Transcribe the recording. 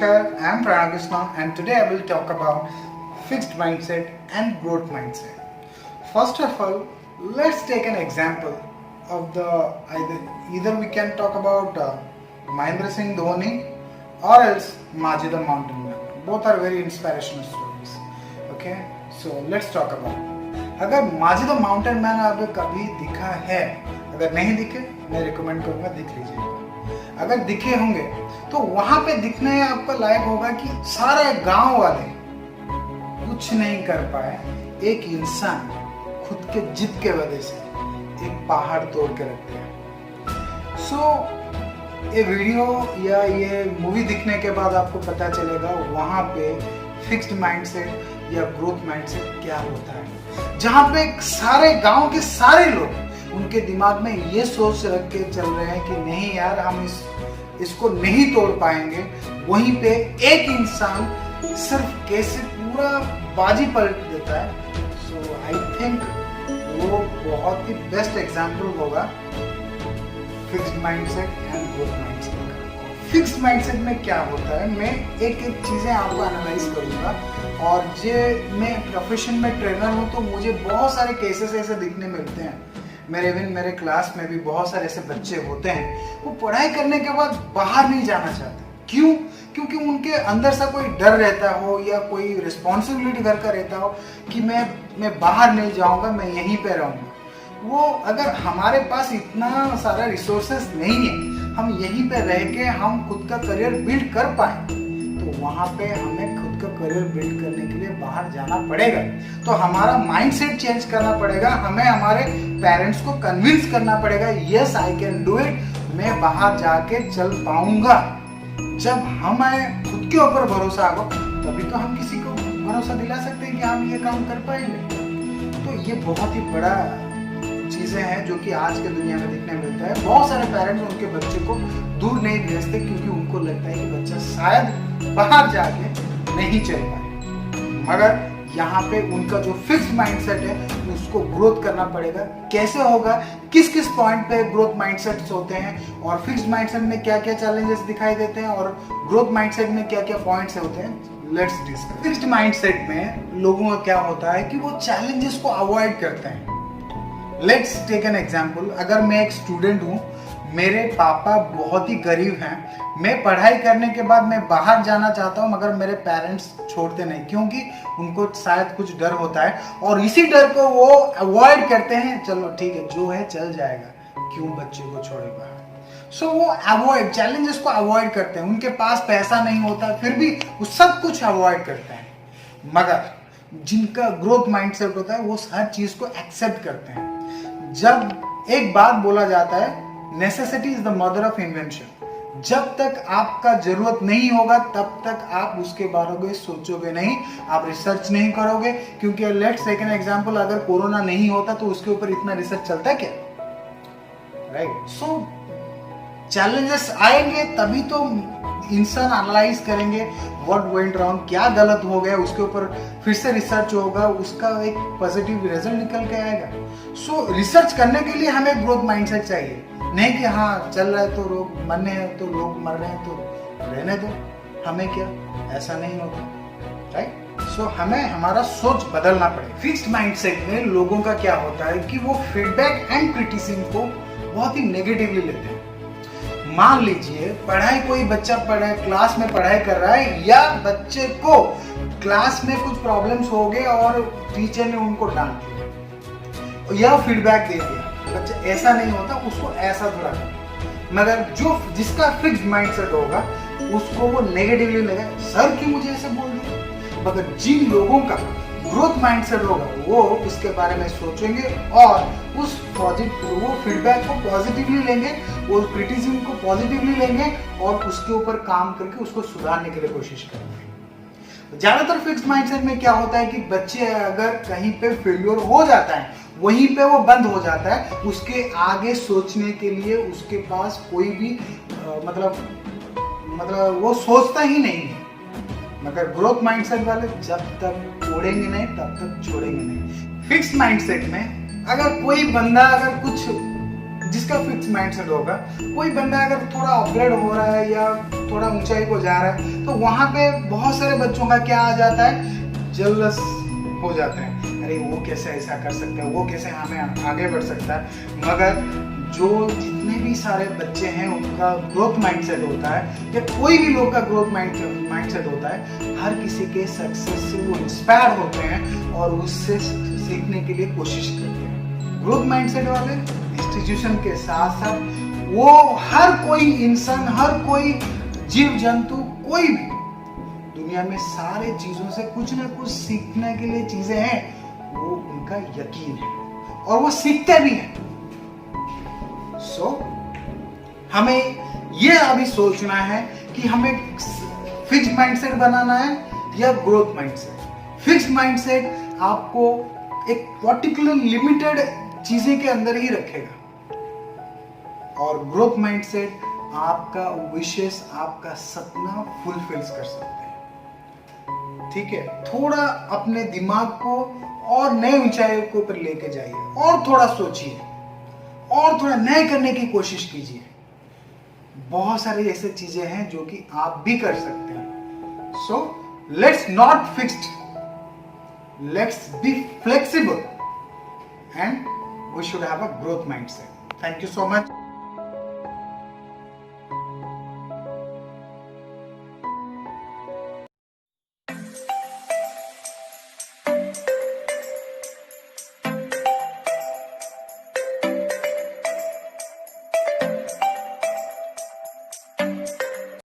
Namaskar, I am Pranav Krishna and today I will talk about fixed mindset and growth mindset. First of all, let's take an example of either we can talk about Mahendra Singh Dhoni or else Majid the Mountain Man. Both are very inspirational stories. Okay, so let's talk about it. अगर Majid the mountain man आपको कभी दिखा है, अगर नहीं दिखे मैं recommend करूंगा दिख लीजिएगा। अगर दिखे होंगे तो वहां पे दिखने आपका लायक होगा कि सारे गांव वाले कुछ नहीं कर पाए, एक इंसान खुद के जिद के वजह से एक पहाड़ तोड़ के रख दिया। सो ये वीडियो या ये मूवी दिखने के बाद आपको पता चलेगा वहां पे फिक्स्ड माइंडसेट या ग्रोथ माइंडसेट क्या होता है, जहां पे सारे गांव के सारे लोग उनके दिमाग में ये सोच रख के चल रहे हैं कि नहीं यार हम इसको नहीं तोड़ पाएंगे। वहीं पे एक इंसान सिर्फ कैसे पूरा बाजी पलट देता है। सो आई थिंक वो बहुत ही बेस्ट एग्जाम्पल होगा fixed mindset and growth mindset का। फिक्स्ड माइंडसेट में क्या होता है, मैं एक एक चीजें आपको एनालाइज करूंगा और मैं प्रोफेशन में ट्रेनर हूँ तो मुझे बहुत सारे केसेस ऐसे दिखने मिलते हैं। मेरे क्लास में भी बहुत सारे ऐसे बच्चे होते हैं वो पढ़ाई करने के बाद बाहर नहीं जाना चाहते। क्यों? क्योंकि उनके अंदर से कोई डर रहता हो या कोई रिस्पॉन्सिबिलिटी घर का रहता हो कि मैं बाहर नहीं जाऊंगा, मैं यहीं पे रहूंगा। वो अगर हमारे पास इतना सारा रिसोर्सेस नहीं है, हम यहीं पे रह के हम खुद का करियर बिल्ड कर पाए, तो वहाँ पे हमें खुद का करियर बिल्ड करने के लिए बाहर जाना पड़ेगा। तो हमारा माइंडसेट चेंज करना पड़ेगा, हमें हमारे पेरेंट्स को कन्विंस करना पड़ेगा, yes I can do it, मैं बाहर जाके चल पाऊंगा। जब हमें खुद के ऊपर भरोसा आएगा तभी तो हम किसी को भरोसा दिला सकते हैं कि हम ये काम कर पाएंगे। तो ये बहुत ही बड़ा चीजें हैं जो कि आज के दुनिया में देखने मिलता है। बहुत सारे पेरेंट्स उनके बच्चे को दूर नहीं भेजते क्योंकि उनको लगता है कि बच्चा शायद बाहर जाके नहीं चल पाए। मगर यहाँ पे उनका जो फिक्स्ड माइंडसेट है उसको ग्रोथ करना पड़ेगा। कैसे होगा, किस किस पॉइंट पे ग्रोथ माइंडसेट्स होते हैं और फिक्स्ड माइंडसेट में क्या क्या चैलेंजेस दिखाई देते हैं और ग्रोथ माइंडसेट में क्या क्या पॉइंट्स होते हैं, लेट्स डिस्कस। फिक्स्ड माइंडसेट में लोगों का क्या होता है कि वो चैलेंजेस को अवॉइड करते हैं। Let's take an example. अगर मैं एक स्टूडेंट हूँ, मेरे पापा बहुत ही गरीब हैं, मैं पढ़ाई करने के बाद मैं बाहर जाना चाहता हूँ मगर मेरे पेरेंट्स छोड़ते नहीं क्योंकि उनको शायद कुछ डर होता है और इसी डर को वो अवॉइड करते हैं। चलो ठीक है, जो है चल जाएगा, क्यों बच्चे को छोड़े बाहर। सो वो अवॉइड चैलेंजेस को अवॉइड करते हैं। उनके पास पैसा नहीं होता फिर भी वो सब कुछ अवॉइड करते हैं। मगर जिनका ग्रोथ माइंडसेट होता है वो हर चीज को एक्सेप्ट करते हैं। जब एक बात बोला जाता है, necessity is the mother of invention. जब तक आपका जरूरत नहीं होगा तब तक आप उसके बारे में सोचोगे नहीं, आप रिसर्च नहीं करोगे। क्योंकि लेट्स टेक एन एग्जांपल, अगर कोरोना नहीं होता तो उसके ऊपर इतना रिसर्च चलता क्या, राइट? सो चैलेंजेस आएंगे तभी तो इंसान एनालाइज करेंगे व्हाट वेंट रॉन्ग, क्या गलत हो गया, उसके ऊपर फिर से रिसर्च होगा, उसका एक पॉजिटिव रिजल्ट निकल के आएगा। सो रिसर्च करने के लिए हमें ग्रोथ माइंडसेट चाहिए, नहीं कि हाँ चल रहा है तो लोग मरने हैं तो लोग मर रहे हैं तो रहने दो, हमें क्या, ऐसा नहीं होता, राइट? सो हमें हमारा सोच बदलना पड़ेगा। फिक्स्ड माइंडसेट में लोगों का क्या होता है कि वो फीडबैक एंड क्रिटिसिज्म को बहुत ही नेगेटिवली लेते हैं। मान लीजिए पढ़ाई, कोई बच्चा क्लास में पढ़ाई कर रहा है या बच्चे को क्लास में कुछ प्रॉब्लम्स हो गए और टीचर ने उनको डांट दिया या फीडबैक दे दिया, बच्चा ऐसा नहीं होता, उसको ऐसा थोड़ा कर। मगर जिसका फिक्स्ड माइंडसेट होगा उसको वो नेगेटिवली लगा, सर क्यों मुझे ऐसे बोल दिया। मगर जिन लोगों का ग्रोथ माइंडसेट होगा वो इसके बारे में सोचेंगे और वो फीडबैक को पॉजिटिवली लेंगे, वो क्रिटिसिज्म को पॉजिटिवली लेंगे और उसके ऊपर काम करके उसको सुधारने के लिए कोशिश करेंगे। ज्यादातर फिक्स्ड माइंडसेट में क्या होता है कि बच्चे अगर कहीं पे फेल्योर हो जाता है वहीं पे वो बंद हो जाता है, उसके आगे सोचने के लिए उसके पास कोई भी मतलब वो सोचता ही नहीं है। मगर ग्रोथ माइंडसेट वाले जब तक तोड़ेंगे नहीं तब तक छोड़ेंगे नहीं। फिक्स्ड माइंडसेट में अगर कोई बंदा अगर कुछ जिसका फिक्स माइंडसेट होगा। कोई बंदा अगर थोड़ा अपग्रेड हो रहा है या थोड़ा ऊंचाई को जा रहा है तो वहां पे बहुत सारे बच्चों का क्या आ जाता है, जलस हो जाते हैं, अरे वो कैसे ऐसा कर सकता है, वो कैसे हमें आगे बढ़ सकता है। मगर जो जितने भी सारे बच्चे हैं उनका ग्रोथ माइंडसेट होता है, या कोई भी लोग का ग्रोथ माइंडसेट होता है, हर किसी के सक्सेस से वो इंस्पायर होते हैं और उससे सीखने के लिए कोशिश करते हैं। ग्रोथ माइंडसेट वाले इंस्टीट्यूशन के साथ साथ वो हर कोई इंसान, हर कोई जीव जंतु, कोई भी दुनिया में सारे चीजों से कुछ ना कुछ सीखने के लिए चीजें हैं, वो उनका यकीन है और वो सीखते भी हैं। सो हमें ये अभी सोचना है कि हमें फिक्स्ड माइंडसेट बनाना है या ग्रोथ माइंडसेट। फिक्स्ड माइंडसेट आपको एक पर्टिकुलर लिमिटेड चीजें के अंदर ही रखेगा और ग्रोथ माइंडसेट आपका विशेष, आपका सपना फुलफिल कर सकते हैं। ठीक है, थोड़ा अपने दिमाग को और नए ऊंचाइयों के ऊपर लेके जाइए और थोड़ा सोचिए और थोड़ा नए करने की कोशिश कीजिए। बहुत सारी ऐसी चीजें हैं जो कि आप भी कर सकते हैं। So let's not fixed, let's be flexible and we should have a growth mindset. Thank you so much.